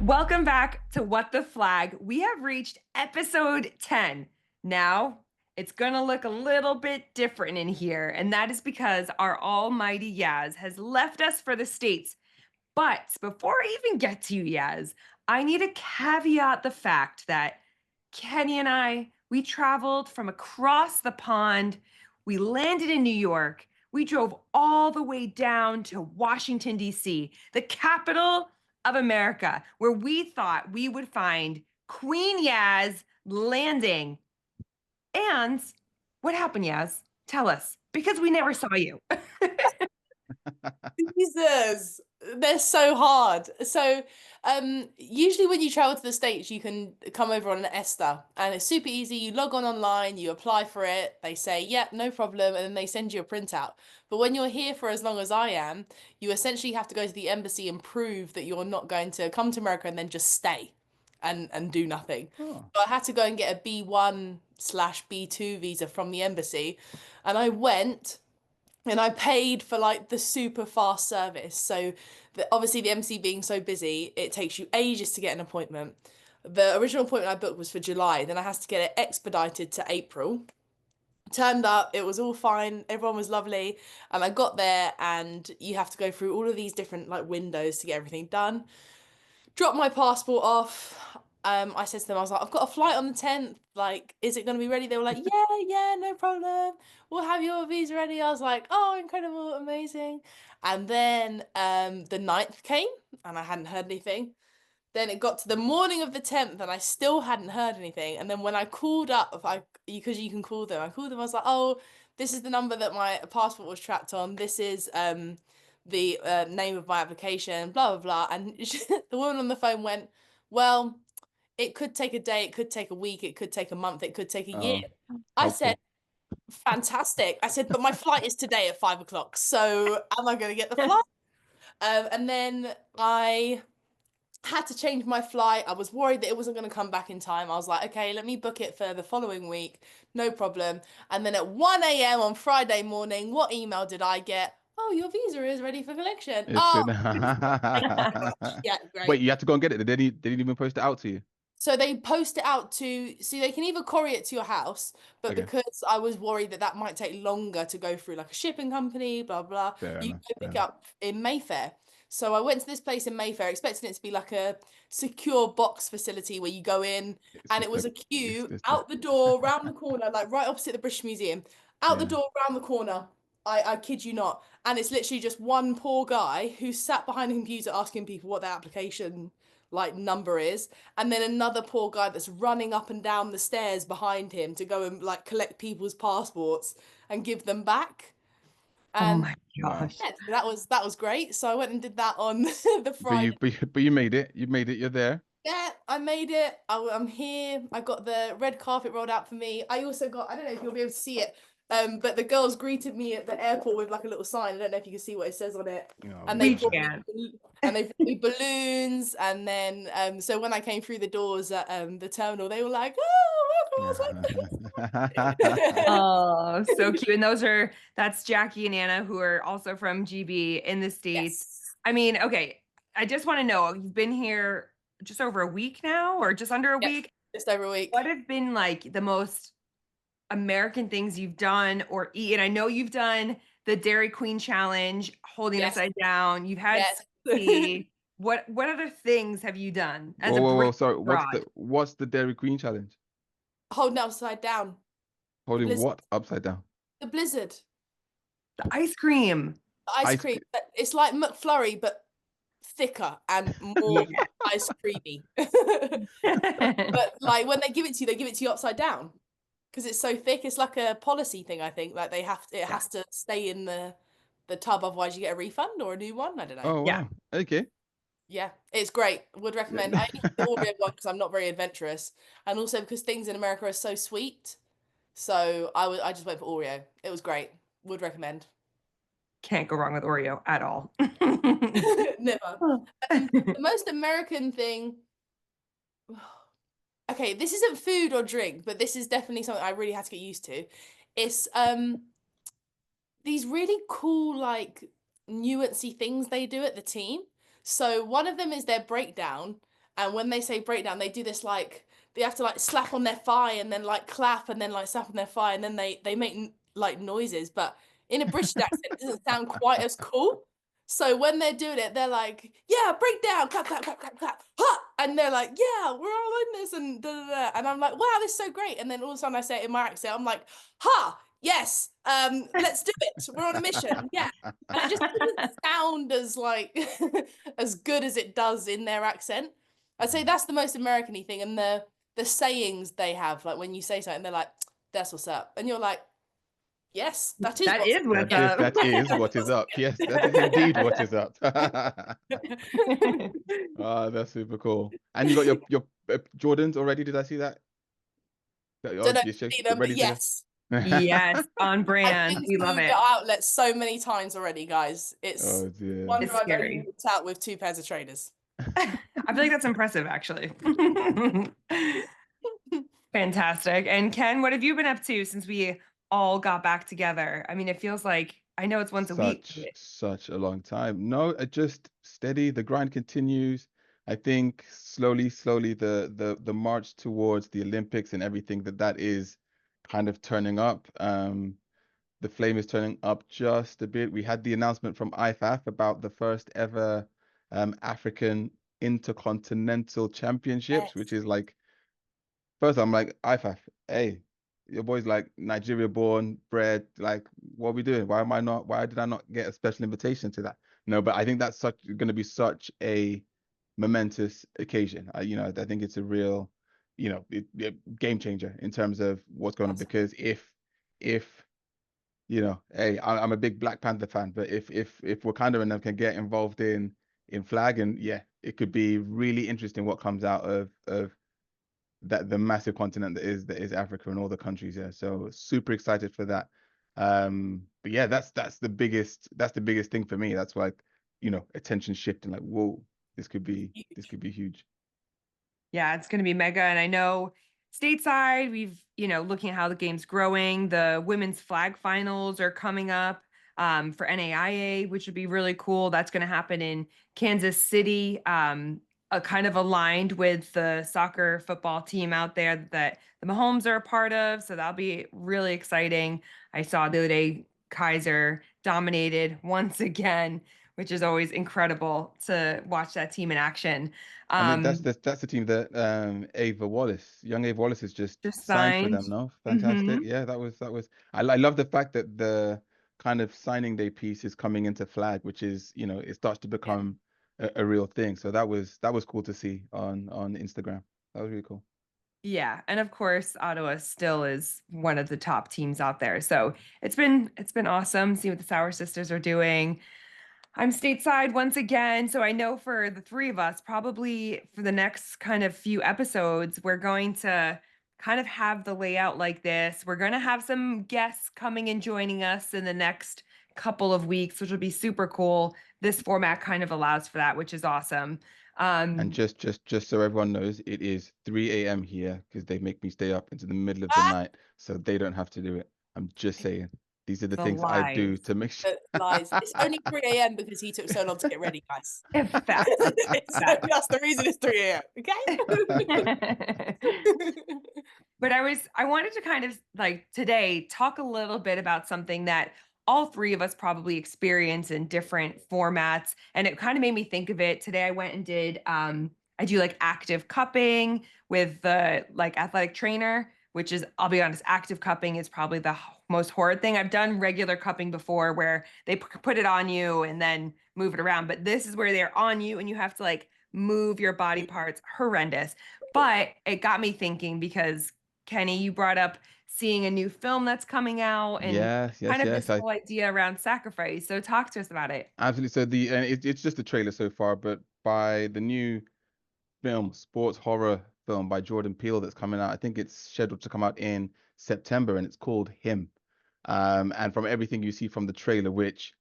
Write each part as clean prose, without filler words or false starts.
Welcome back to What the Flag. We have reached episode 10. Now, it's going to look a little bit different in here, and that is because our almighty Yaz has left us for the States. But before I even get to you, Yaz, I need to caveat the fact that Kenny and I, we traveled from across the pond. We landed in New York. We drove all the way down to Washington, D.C., the capital of America, where we thought we would find Queen Yaz landing. And what happened, Yaz? Tell us, because we never saw you. Jesus, they're so hard. So, usually when you travel to the States, you can come over on an ESTA, and it's super easy. You log on online, you apply for it, they say, yeah, no problem, and then they send you a printout. But when you're here for as long as I am, you essentially have to go to the embassy and prove that you're not going to come to America and then just stay and do nothing. Oh. So I had to go and get a B1/B2 visa from the embassy, and I went. And I paid for like the super fast service. So obviously the MC being so busy, it takes you ages to get an appointment. The original appointment I booked was for July. Then I had to get it expedited to April. Turned up, it was all fine. Everyone was lovely. And I got there and you have to go through all of these different like windows to get everything done. Dropped my passport off. I said to them, I was like, I've got a flight on the 10th. Like, is it going to be ready? They were like, yeah, no problem. We'll have your visa ready. I was like, oh, incredible, amazing. And then the 9th came and I hadn't heard anything. Then it got to the morning of the 10th and I still hadn't heard anything. And then when I called up, because you can call them, I called them, I was like, oh, this is the number that my passport was tracked on. This is the name of my application, blah, blah, blah. And the woman on the phone went, well, it could take a day, it could take a week, it could take a month, it could take a year. I said, fantastic. I said, but my flight is today at 5 o'clock. So am I going to get the flight? And then I had to change my flight. I was worried that it wasn't going to come back in time. I was like, okay, let me book it for the following week. No problem. And then at 1 a.m. on Friday morning, what email did I get? Oh, your visa is ready for collection. Oh, yeah, great. Wait, you had to go and get it. They didn't even post it out to you. So they post it out to, see, they can either courier it to your house, but Okay. because I was worried that that might take longer to go through like a shipping company, blah, blah, Fair you enough, go pick fair up in Mayfair. So I went to this place in Mayfair, expecting it to be like a secure box facility where you go in, and it was a queue out the door, round the corner, like right opposite the British Museum, out the door, round the corner. I kid you not. And it's literally just one poor guy who sat behind a computer asking people what their application like number is, and then another poor guy that's running up and down the stairs behind him to go and like collect people's passports and give them back. Oh And my gosh. yeah, that was great. So I went and did that on the Friday. But you made it. You made it. You're there. Yeah, I made it. I'm here. I got the red carpet rolled out for me. I also got, I don't know if you'll be able to see it, but the girls greeted me at the airport with like a little sign. I don't know if you can see what it says on it. And they brought me balloons, and then so when I came through the doors at the terminal, they were like, "Oh, welcome." I was like, Oh, so cute. And that's Jackie and Anna, who are also from GB in the States. yes. I mean, okay, I just want to know, you've been here just over a week now, or just under a week? Just over a week. What have been like the most American things you've done or eaten? I know you've done the Dairy Queen challenge, holding upside down. You've had tea. What other things have you done as a Whoa, sorry. abroad? What's the Dairy Queen challenge? Holding upside down. Holding what upside down? The blizzard. The ice cream. The ice cream. It's like McFlurry, but thicker and more ice creamy. But like when they give it to you upside down because it's so thick. It's like a policy thing, I think. Like it has to stay in the tub, otherwise you get a refund or a new one. I don't know. Oh, wow. Okay. Yeah, it's great. Would recommend. I only the Oreo one because I'm not very adventurous, and also because things in America are so sweet. So I just went for Oreo. It was great. Would recommend. Can't go wrong with Oreo at all. Never. The most American thing. Okay, this isn't food or drink, but this is definitely something I really had to get used to. It's these really cool like nuancy things they do at the team. So one of them is their breakdown, And when they say breakdown, they do this like they have to like slap on their thigh and then like clap and then like slap on their thigh and then they make like noises, but in a British accent, it doesn't sound quite as cool. So when they're doing it, they're like, yeah, breakdown, clap, clap, clap, clap, clap, ha! And they're like, yeah, we're all in this, and da, da, da. And I'm like, wow, this is so great. And then all of a sudden I say it in my accent, I'm like, ha, yes, let's do it. We're on a mission, yeah. And it just doesn't sound as like as good as it does in their accent. I'd say that's the most American-y thing, and the sayings they have, like when you say something, they're like, that's what's up. And you're like, yes, that is That what's is what's That up. is what is up. Yes, that is indeed what is up. That's super cool. And you got your Jordans already? Did I see that? Oh, Don't know if you you see you're them, but ready to go? yes. Yes, on I've brand. been We love to it. the outlet so many times already, guys. It's Oh dear. wonder It's I've only scary. walked out with 2 pairs of trainers. I feel like that's impressive, actually. Fantastic. And Ken, what have you been up to since we all got back together? I mean, it feels like I know it's once a week. Such a long time. No, it just steady. The grind continues. I think slowly, the march towards the Olympics and everything that is kind of turning up. The flame is turning up just a bit. We had the announcement from IFAF about the first ever African Intercontinental Championships, which Yes. is like, first I'm like, IFAF, hey, your boy's like Nigeria born, bred, like what are we doing? Why did I not get a special invitation to that? No, but I think that's going to be such a momentous occasion. I think it's a real, game changer in terms of what's going on, because if hey, I'm a big Black Panther fan, but if Wakanda and them can get involved in flag, and yeah, it could be really interesting what comes out of the massive continent that is Africa and all the countries there. So super excited for that. But yeah, that's the biggest thing for me. That's like, attention shifting, like, whoa, this could be huge. Yeah, it's going to be mega. And I know stateside, we've, looking at how the game's growing. The women's flag finals are coming up for NAIA, which would be really cool. That's going to happen in Kansas City, kind of aligned with the soccer football team out there that the Mahomes are a part of. So that'll be really exciting. I saw the other day Kaiser dominated once again, which is always incredible to watch that team in action. I mean, that's the team that young Ava Wallace has just Just signed for signed. them. No, fantastic. Mhm. Yeah, that was. I love the fact that the kind of signing day piece is coming into flag, which is, it starts to become a real thing. So that was cool to see on Instagram. That was really cool. Yeah, and of course, Ottawa still is one of the top teams out there. So it's been awesome seeing what the Sauer sisters are doing. I'm stateside once again, so I know for the three of us, probably for the next kind of few episodes, we're going to kind of have the layout like this. We're going to have some guests coming and joining us in the next couple of weeks, which will be super cool. This format kind of allows for that, which is awesome. And just so everyone knows, it is 3 a.m. here because they make me stay up into the middle of the night, so they don't have to do it. I'm just saying, these are the The things I do lies. to make sure. Lies. It's only 3 a.m. because he took so long to get ready, guys. Facts. That's the reason it's 3 a.m. Okay. But I wanted to kind of like today talk a little bit about something that all three of us probably experience in different formats. And it kind of made me think of it. Today I went and did I do like active cupping with the like athletic trainer, which is, I'll be honest, active cupping is probably the most horrid thing. I've done regular cupping before where they put it on you and then move it around, but this is where they're on you and you have to like move your body parts. Horrendous. But it got me thinking because Kenny, you brought up seeing a new film that's coming out and Yes, kind yes, of yes. this whole idea around sacrifice. So talk to us about it. Absolutely. So it's just a trailer so far, but by the new sports horror film by Jordan Peele that's coming out. I think it's scheduled to come out in September, and it's called Him. And from everything you see from the trailer, which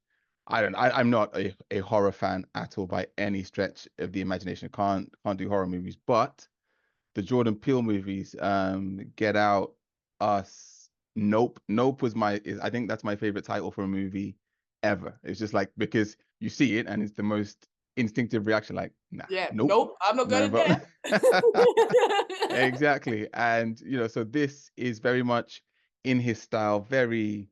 I'm not a horror fan at all by any stretch of the imagination. Can't do horror movies, but the Jordan Peele movies, Get Out, Us, Nope. Nope I think that's my favorite title for a movie ever. It's just like, because you see it and it's the most instinctive reaction, like, nah, Yeah, nope, nope, I'm not going never. there. Exactly. And so this is very much in his style, very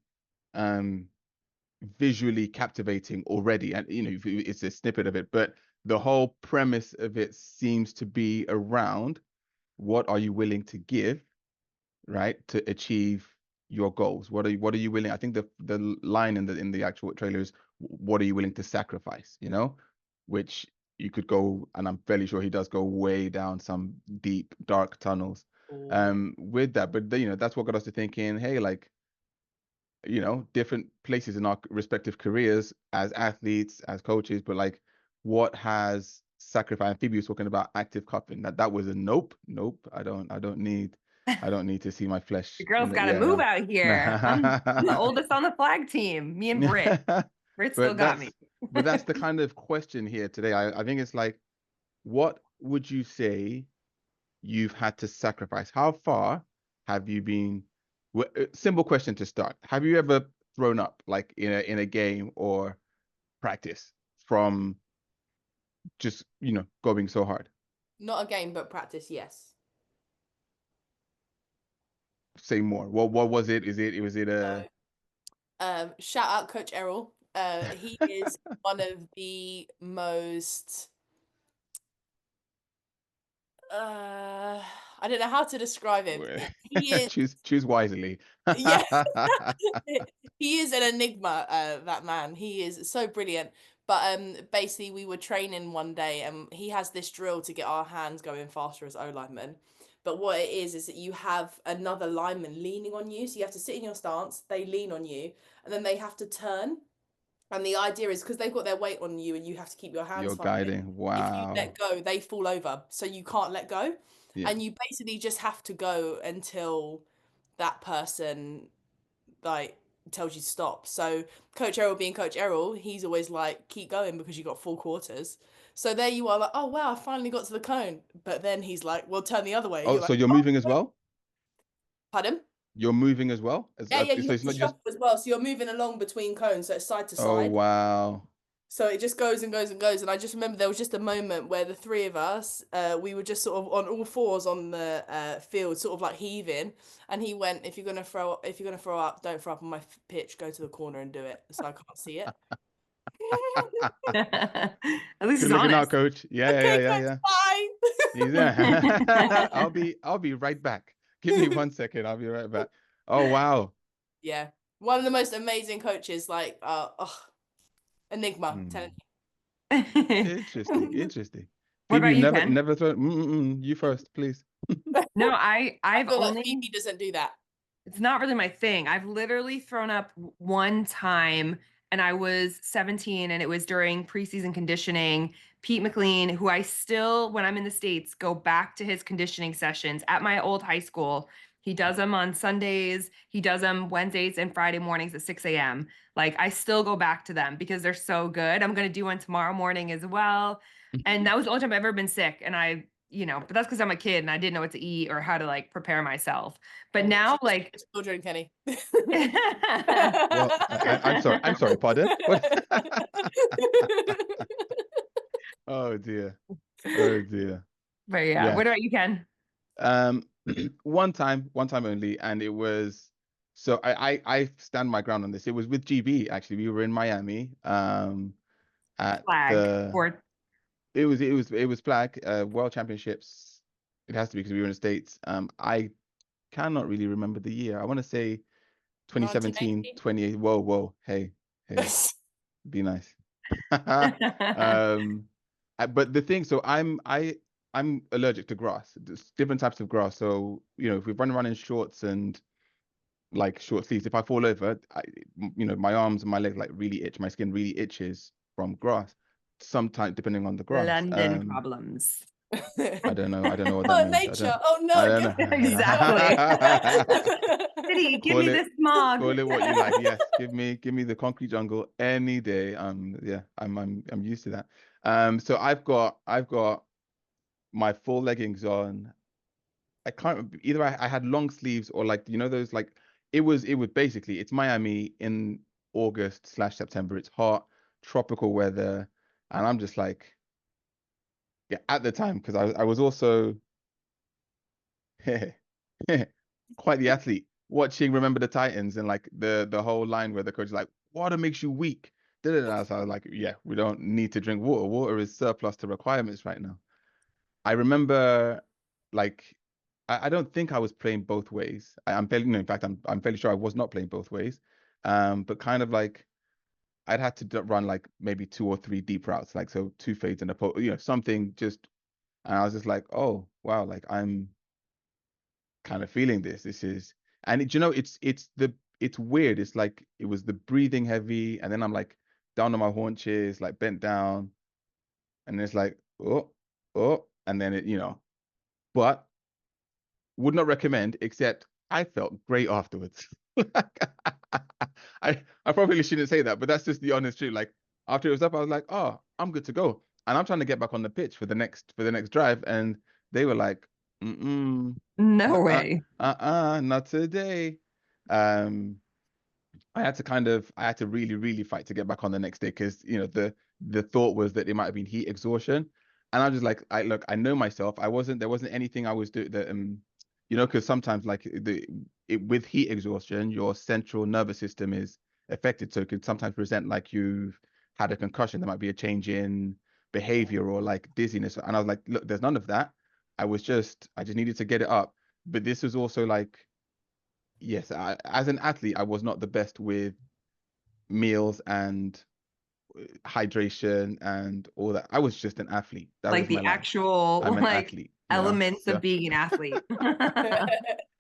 visually captivating already. And it's a snippet of it, but the whole premise of it seems to be around what are you willing to give, right, to achieve your goals? What are you willing? I think the line in the actual trailer is, what are you willing to sacrifice? Which you could go, and I'm fairly sure he does go way down some deep dark tunnels with that. But that's what got us to thinking, hey, like, different places in our respective careers as athletes, as coaches, but like, what has sacrifice? And Phoebe was talking about active cupping. That was a nope. I don't need to see my flesh. The girl's got to Yeah, move no. out here. I'm the oldest on the flag team. Me and Britt. Britt still got me. But that's the kind of question here today. I think it's like, what would you say you've had to sacrifice? How far have you been? Simple question to start. Have you ever thrown up, like in a game or practice, from just going so hard? Not a game, but practice, yes. Say more. What was it? Was it a Shout out Coach Errol. He is one of the most I don't know how to describe him. He is choose wisely. yeah. He is an enigma, that man. He is so brilliant. But basically we were training one day and he has this drill to get our hands going faster as O linemen. But what it is that you have another lineman leaning on you. So you have to sit in your stance, they lean on you, and then they have to turn. And the idea is because they've got their weight on you and you have to keep your hands You're firing. guiding. If you Wow. let go, they fall over. So you can't let go. Yeah. And you basically just have to go until that person like tells you to stop. So Coach Errol being Coach Errol, he's always like, keep going because you got 4 quarters. So there you are, like, oh wow, I finally got to the cone. But then he's like, well, turn the other way. Oh, You're so like, you're moving as well? pardon? You're moving as well? Yeah, you So have it's to not just. shuffle as well. So you're moving along between cones, so it's side to Oh, side. wow. So it just goes and goes and goes. And I just remember there was just a moment where the 3 of us, we were just sort of on all fours on the field, sort of like heaving. And he went, if you're gonna throw up, don't throw up on my pitch. Go to the corner and do it, so I can't see it. At least Good he's looking out, honest. coach. Yeah, Okay, yeah, coach, yeah. bye. He's there. I'll be right back. Give me 1 second. I'll be right back. Oh, wow. Yeah, one of the most amazing coaches. Like, enigma. Telling Interesting. What Phoebe, about you've you, Ken? never thrown. You first, please. No, I I've feel like only. Phoebe doesn't do that. It's not really my thing. I've literally thrown up one time, and I was 17, and it was during preseason conditioning. Pete McLean, who I still, when I'm in the States, go back to his conditioning sessions at my old high school. He does them on Sundays. He does them Wednesdays and Friday mornings at 6 a.m. Like, I still go back to them because they're so good. I'm going to do one tomorrow morning as well. And that was the only time I've ever been sick. And but that's because I'm a kid and I didn't know what to eat or how to like prepare myself. But now, like, children, Kenny. Well, I'm sorry. Pardon. What? Oh dear. but yeah. What about you, Ken? One time only, and it was. So I stand my ground on this. It was with GB actually. We were in Miami. At Flag the. or It was Flag World Championships. It has to be because we were in the States. I cannot really remember the year. I want to say 2017, 2018. Whoa. Hey. Be nice. But the thing, so I'm allergic to grass. There's different types of grass. So, if we run around in shorts and like short sleeves, if I fall over, my arms and my legs like really itch. My skin really itches from grass. Sometimes depending on the grass. London problems. I don't know what that Oh, means. nature. Oh no. I don't know. Exactly. City, give me the smog. Call it what you like. Yes, give me the concrete jungle any day. Yeah, I'm used to that. So I've got my full leggings on. I can't remember, either I had long sleeves or like those like it was basically, it's Miami in August/September. It's hot, tropical weather, and I'm just like, yeah, at the time, because I was also quite the athlete watching Remember the Titans and like the whole line where the coach is like, water makes you weak. Da-da-da. So I was like, yeah, we don't need to drink water. Water is surplus to requirements right now. I remember like I don't think I was playing both ways. I'm fairly no, in fact I'm fairly sure I was not playing both ways. But kind of like I'd had to run like maybe 2 or 3 deep routes, like so 2 fades and something just, and I was just like, oh wow, like I'm kind of feeling this. This is, and it's weird. It's like it was the breathing heavy, and then I'm like down on my haunches, like bent down, and it's like oh, and then but would not recommend, except I felt great afterwards. I probably shouldn't say that, but that's just the honest truth. Like after it was up, I was like, oh, I'm good to go. And I'm trying to get back on the pitch for the next drive. And they were like, No way. not today. Um, I had to really, really fight to get back on the next day because the thought was that it might have been heat exhaustion. And I'm just like, I know myself. There wasn't anything I was doing that because sometimes like with heat exhaustion, your central nervous system is affected. So it could sometimes present like you've had a concussion. There might be a change in behavior or like dizziness. And I was like, look, there's none of that. I just needed to get it up. But this was also like, yes, as an athlete, I was not the best with meals and hydration and all that. I was just an athlete. That Like was my the life. actual I'm an like athlete, elements So of being an athlete.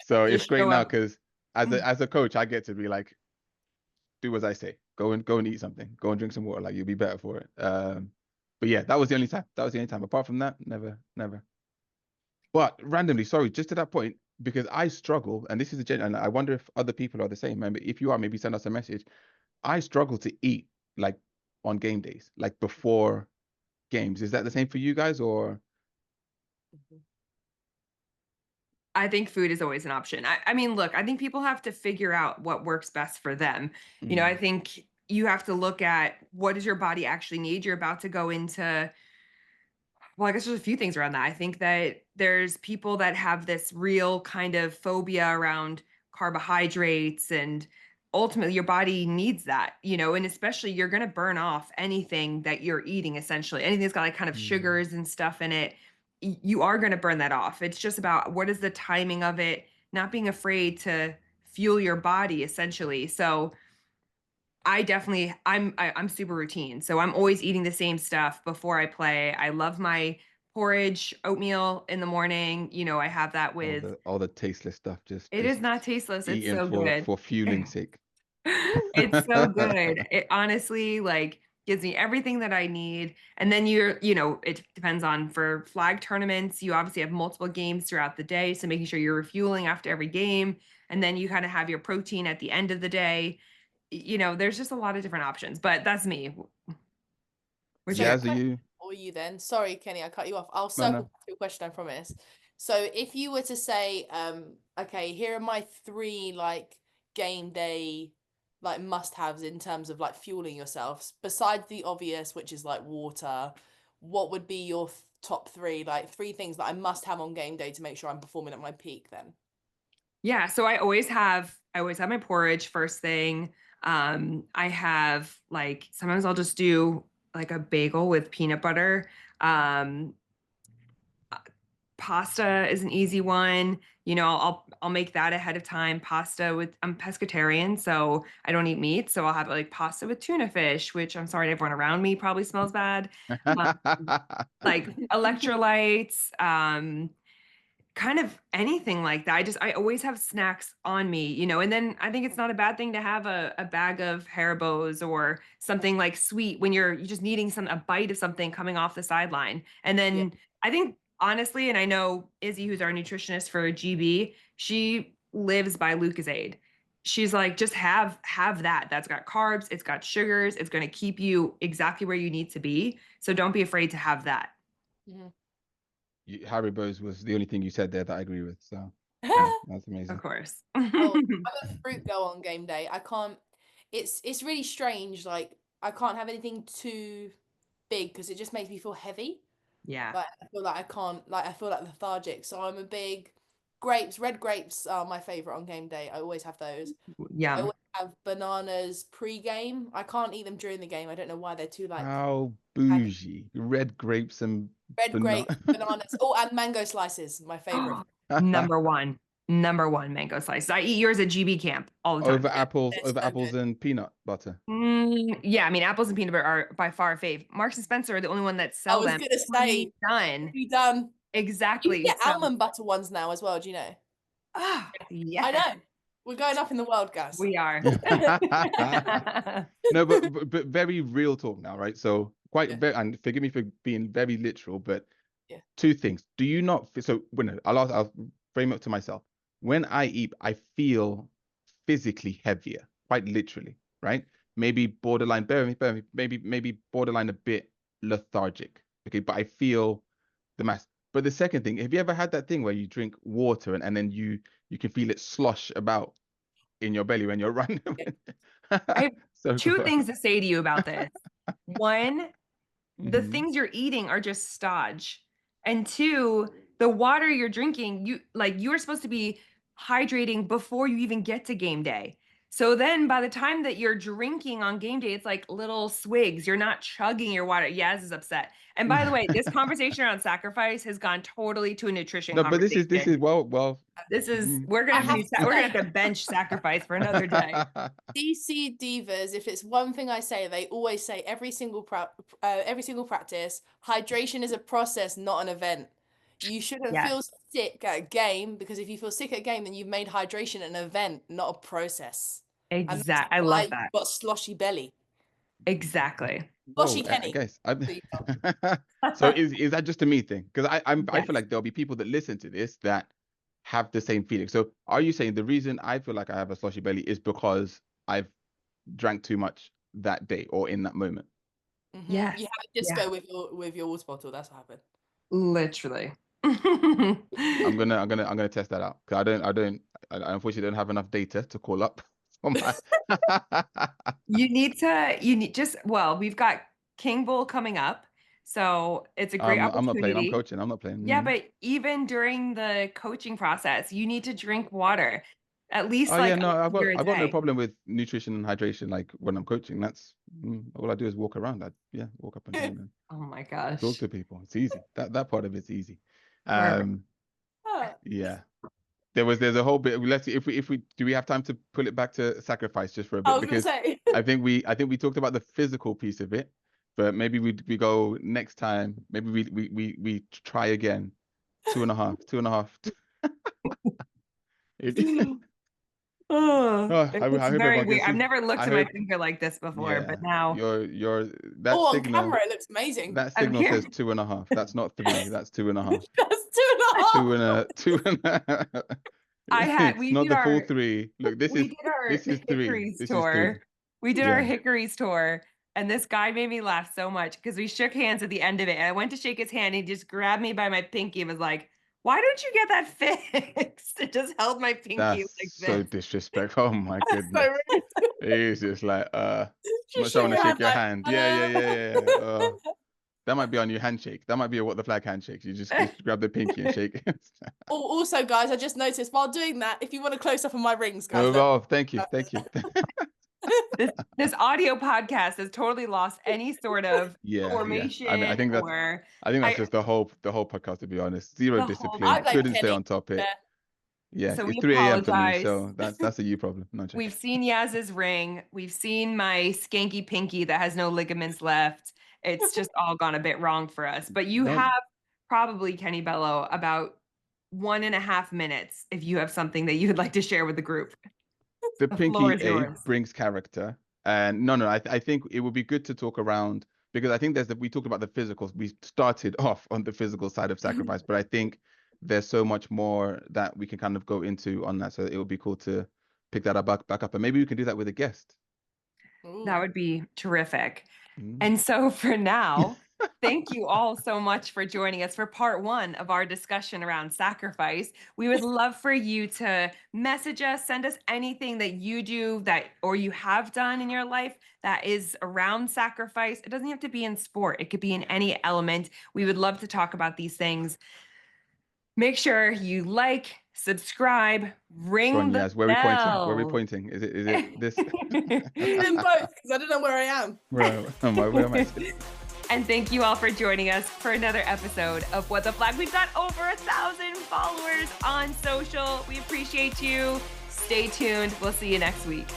so it's Just great show now up. because as a coach, I get to be like, do as I say. Go and eat something. Go and drink some water. Like you'll be better for it. But yeah, that was the only time. That was the only time. Apart from that, never, never. But randomly, sorry, just to that point, because I struggle, and this is and I wonder if other people are the same. Maybe if you are, maybe send us a message. I struggle to eat like on game days, like before games. Is that the same for you guys or? I think food is always an option. I mean, look, I think people have to figure out what works best for them. I Mm, think you have to look at what does your body actually need. You're about to go into, well, I guess there's a few things around that. I think that there's people that have this real kind of phobia around carbohydrates, and ultimately your body needs that, and especially you're going to burn off anything that you're eating, essentially. Anything that's got like kind of mm. sugars and stuff in it, you are going to burn that off. It's just about what is the timing of it, not being afraid to fuel your body, essentially. So I'm super routine. So I'm always eating the same stuff before I play. I love my porridge, oatmeal in the morning. I have that with, All the tasteless stuff, it is not tasteless. It's eating so good. for fueling sake. It's so good. It honestly like gives me everything that I need. And then it depends on, for flag tournaments, you obviously have multiple games throughout the day. So making sure you're refueling after every game. And then you kind of have your protein at the end of the day. There's just a lot of different options, but that's me. What's So, your Jazz, are you? for you then, sorry, Kenny, I cut you off. I'll No, circle no. back to your question, I promise. So, if you were to say, okay, here are my three like game day like must-haves in terms of like fueling yourselves, besides the obvious, which is like water, what would be your top three, like three things that I must have on game day to make sure I'm performing at my peak then? Yeah, so I always have my porridge first thing. I have like sometimes I'll just do like a bagel with peanut butter. Um, Pasta is an easy one. I'll make that ahead of time. Pasta with I'm pescatarian, so I don't eat meat. So I'll have like pasta with tuna fish, which I'm sorry, everyone around me probably smells bad. Um, like electrolytes, kind of anything like that. I always have snacks on me, and then I think it's not a bad thing to have a bag of Haribos or something like sweet when you're just needing a bite of something coming off the sideline. And Yeah. then I think honestly, and I know Izzy, who's our nutritionist for GB, she lives by Lucozade. She's like, just have that. That's got carbs, it's got sugars, it's going to keep you exactly where you need to be. So don't be afraid to have that. Mhm. Haribo's was the only thing you said there that I agree with. So yeah, that's Of amazing. course. Oh, I'm a fruit girl on game day. I can't. It's really strange. Like I can't have anything too big because it just makes me feel heavy. Yeah. Like I feel like I can't, like I feel like lethargic. So I'm a big grapes. Red grapes are my favorite on game day. I always have those. I Yum. always have bananas pre-game. I can't eat them during the game. I don't know why. They're too like How tangy. bougie. Red grapes and Red banana. grapes, bananas. Oh, and mango slices, my favorite. Number one. Number one mango slice. I eat yours at GB camp all the time. Over apples, They're over so apples good. and peanut butter. Yeah, I mean, apples and peanut butter are by far a fave. Marks and Spencer are the only one that I sell was them gonna say, pre-done. be done. You can Exactly. get So, almond butter ones now as well. Do you know? ah, I yes, know. We're going up in the world, guys. we are. No, but very real talk now, right? So quite Yeah. very, and forgive me for being very literal, but Yeah. two things. Do you not? So when I'll frame it to myself. When I eat, I feel physically heavier, quite literally, right? Maybe borderline, maybe borderline a bit lethargic. Okay, but I feel the mass. But the second thing, have you ever had that thing where you drink water and then you can feel it slosh about in your belly when you're running? I have So two gross. things to say to you about this. One, the Mhm. things you're eating are just stodge. And two, the water you're drinking, you are supposed to be hydrating before you even get to game day. So then by the time that you're drinking on game day, it's like little swigs. You're not chugging your water. Yaz is upset. And by the way, this conversation around sacrifice has gone totally to a nutrition No, but this is conversation. well. This is mm, we're I gonna have have to to we're gonna say, have to bench sacrifice for another day. DC Divas, if it's one thing I say, they always say every single practice, hydration is a process, not an event. You shouldn't Yes, feel sick at a game because if you feel sick at a game, then you've made hydration an event, not a process. And that's exact. I why love you've that. got sloshy belly. Sloshy Whoa, Sloshy Kenny. guys, I So you know. so is that just a me thing? Because I Yes. feel like there'll be people that listen to this that have the same feeling. So are you saying the reason I feel like I have a sloshy belly is because I've drank too much that day or in that moment? Yes. You have a Yeah. disco with your water bottle. That's what happened. Literally. I'm gonna test that out because I unfortunately don't have enough data to call up on my. You need just well, we've got King Bull coming up. So it's a great I'm not playing. I'm opportunity. coaching. I'm not playing. Yeah, but even during the coaching process, you need to drink water at least Oh yeah, like no, a liter a I've got no day. problem with nutrition and hydration. Like when I'm coaching, that's all I do is walk around. Walk up and down and Oh my talk gosh. to people. It's easy. That part of it's easy. Perfect. Ah. Yeah. There's a whole bit. Let's see if we do we have time to pull it back to sacrifice just for a I bit was gonna because say. I think we talked about the physical piece of it, but maybe we go next time. Maybe we try again. 2.5, 2.5. Oh, Oh, I it's hope very everyone can weird. I've see. never looked I at my hope, finger like this before, yeah, but now your that Oh, on signal camera, it looks amazing. that I'm signal here. says 2.5. That's not 3. That's 2.5. That's 2.5. Two and a. It's We not did the full our 3. Look, we did our this is 3. Hickories This is 3. tour. We did our Yeah. Hickories tour, and this guy made me laugh so much because we shook hands at the end of it. And I went to shake his hand. He just grabbed me by my pinky and was like, "Why don't you get that fixed?" It just held my pinky That's like so this. disrespectful. Oh my That's goodness. so rude. He's just like, I'm not Just sure I shake want to your shake hand your like, hand. Yeah. That might be on your handshake. That might be what the flag handshakes. You just grab the pinky and shake. Also, guys, I just noticed while doing that, if you want a close up of my rings, guys, Oh, look. oh, thank you. This audio podcast has totally lost any sort of Yeah. I mean, formation or I think that's I just the whole podcast, to be honest. Zero the whole discipline. I blame Couldn't stay Kenny. on topic. Yeah. Yeah, so we it's 3 a.m. for me, apologize. so that's a you problem. No, joking. We've seen Yaz's ring. We've seen my skanky pinky that has no ligaments left. It's just all gone a bit wrong for us. But you Don't have probably, Kenny Bello, about 1.5 minutes if you have something that you would like to share with the group. the The floor pinky is A yours. brings character, and no, I think it would be good to talk around because I think we talked about the physicals. We started off on the physical side of sacrifice, but I think there's so much more that we can kind of go into on that. So it would be cool to pick that up back up, and maybe we can do that with a guest. That Ooh. would be terrific. Mm. And so for now, thank you all so much for joining us for part 1 of our discussion around sacrifice. We would love for you to message us, send us anything that you do or you have done in your life that is around sacrifice. It doesn't have to be in sport. It could be in any element. We would love to talk about these things. Make sure you like, subscribe, ring Go on, the Yaz. Where are we pointing? bell. Where are we pointing? Is it this? Do them both, because I don't know where I am. Where am I sitting? And thank you all for joining us for another episode of What the Flag. We've got over 1,000 followers on social. We appreciate you. Stay tuned. We'll see you next week.